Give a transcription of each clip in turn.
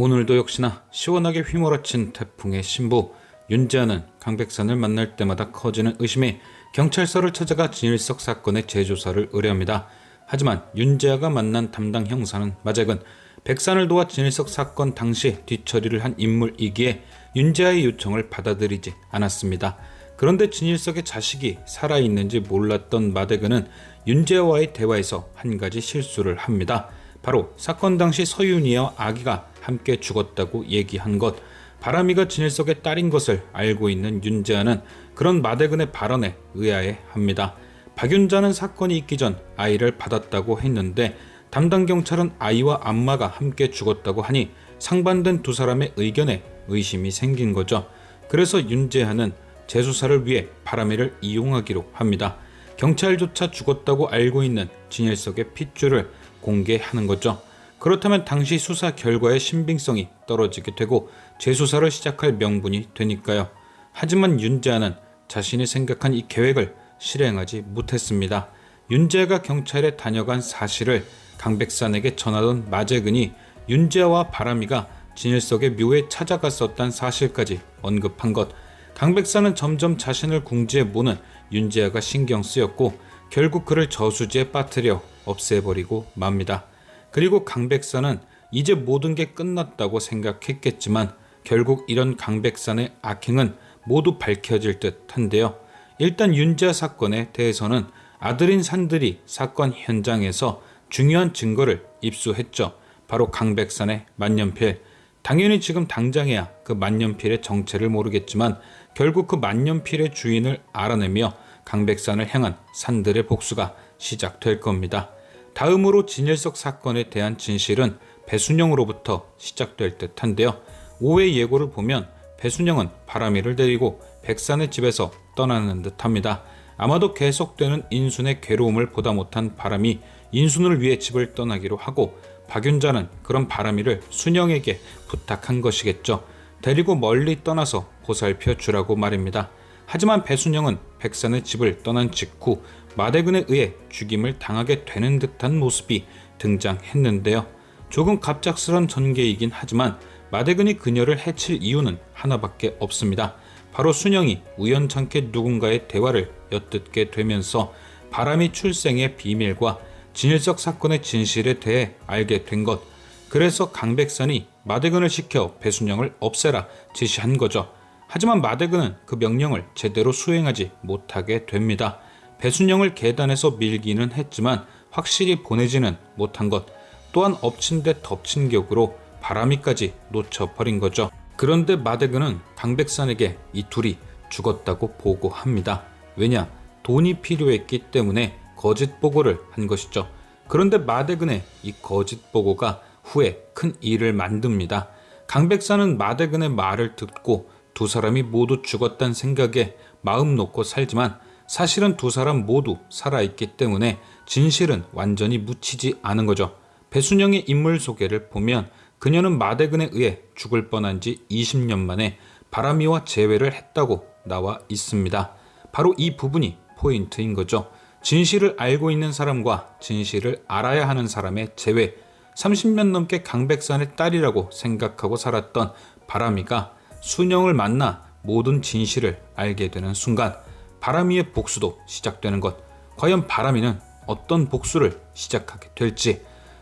오늘도 역시나 시원하게 휘몰아친 태풍의 신부 윤재하는 강백산을 만날 때마다 커지는 의심이 경찰서를 찾아가 진일석 사건의 재조사를 의뢰합니다. 하지만 윤재하가 만난 담당 형사는 마재근 백산을 도와 진일석 사건 당시 뒤처리를 한 인물이기에 윤재하의 요청을 받아들이지 않았습니다. 그런데 진일석의 자식이 살아있는지 몰랐던 마대근은 윤재하와의 대화에서 한 가지 실수를 합니다. 바로 사건 당시 서윤이와 아기가 함께 죽었다고 얘기한 것. 바람이가 진일석의 딸인 것을 알고 있는 윤재하는 그런 마대근의 발언에 의아해 합니다. 박윤자는 사건이 있기 전 아이를 받았다고 했는데 담당 경찰은 아이와 안마가 함께 죽었다고 하니 상반된 두 사람의 의견에 의심이 생긴 거죠. 그래서 윤재하는 재수사를 위해 바람이를 이용하기로 합니다. 경찰조차 죽었다고 알고 있는 진일석의 핏줄을 공개하는 거죠. 그렇다면 당시 수사 결과의 신빙성이 떨어지게 되고 재수사를 시작할 명분이 되니까요. 하지만 윤재하는 자신이 생각한 이 계획을 실행하지 못했습니다. 윤재하가 경찰에 다녀간 사실을 강백산에게 전하던 마재근이 윤재하와 바람이가 진일석의 묘에 찾아갔었다는 사실까지 언급한 것. 강백산은 점점 자신을 궁지에 모는 윤재하가 신경 쓰였고 결국 그를 저수지에 빠뜨려 없애버리고 맙니다. 그리고 강백산은 이제 모든 게 끝났다고 생각했겠지만 결국 이런 강백산의 악행은 모두 밝혀질 듯한데요. 일단 윤재하 사건에 대해서는 아들인 산들이 사건 현장에서 중요한 증거를 입수했죠. 바로 강백산의 만년필. 당연히 지금 당장에야 그 만년필의 정체를 모르겠지만 결국 그 만년필의 주인을 알아내며 강백산을 향한 산들의 복수가 시작될 겁니다. 다음으로 진일석 사건에 대한 진실은 배순영으로부터 시작될 듯한데요. 5회 예고를 보면 배순영은 바람이를 데리고 백산의 집에서 떠나는 듯합니다. 아마도 계속되는 인순의 괴로움을 보다 못한 바람이 인순을 위해 집을 떠나기로 하고 박윤자는 그런 바람이를 순영에게 부탁한 것이겠죠. 데리고 멀리 떠나서 보살펴 주라고 말입니다. 하지만 배순영은 백산의 집을 떠난 직후 마대근에 의해 죽임을 당하게 되는 듯한 모습이 등장했는데요. 조금 갑작스런 전개이긴 하지만 마대근이 그녀를 해칠 이유는 하나밖에 없습니다. 바로 순영이 우연찮게 누군가의 대화를 엿듣게 되면서 바람이 출생의 비밀과 진일석 사건의 진실에 대해 알게 된 것. 그래서 강백산이 마대근을 시켜 배순영을 없애라 지시한 거죠. 하지만 마대근은 그 명령을 제대로 수행하지 못하게 됩니다. 배순영을 계단에서 밀기는 했지만 확실히 보내지는 못한 것. 또한 엎친 데 덮친 격으로 바람이까지 놓쳐버린 거죠. 그런데 마대근은 강백산에게 이 둘이 죽었다고 보고합니다. 왜냐? 돈이 필요했기 때문에 거짓 보고를 한 것이죠. 그런데 마대근의 이 거짓 보고가 후에 큰 일을 만듭니다. 강백산은 마대근의 말을 듣고 두 사람이 모두 죽었다는 생각에 마음 놓고 살지만 사실은 두 사람 모두 살아있기 때문에 진실은 완전히 묻히지 않은 거죠. 배순영의 인물 소개를 보면 그녀는 마대근에 의해 죽을 뻔한 지 20년 만에 바람이와 재회를 했다고 나와 있습니다. 바로 이 부분이 포인트인 거죠. 진실을 알고 있는 사람과 진실을 알아야 하는 사람의 재회. 30년 넘게 강백산의 딸이라고 생각하고 살았던 바람이가 순영을 만나 모든 진실을 알게 되는 순간 바람이의 복수도 시작되는 것. 과연 바람이는 어떤 복수를 시작하게 될지.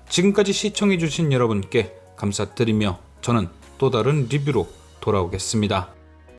지금까지 시청해주신 여러분께 감사드리며 저는 또 다른 리뷰로 돌아오겠습니다.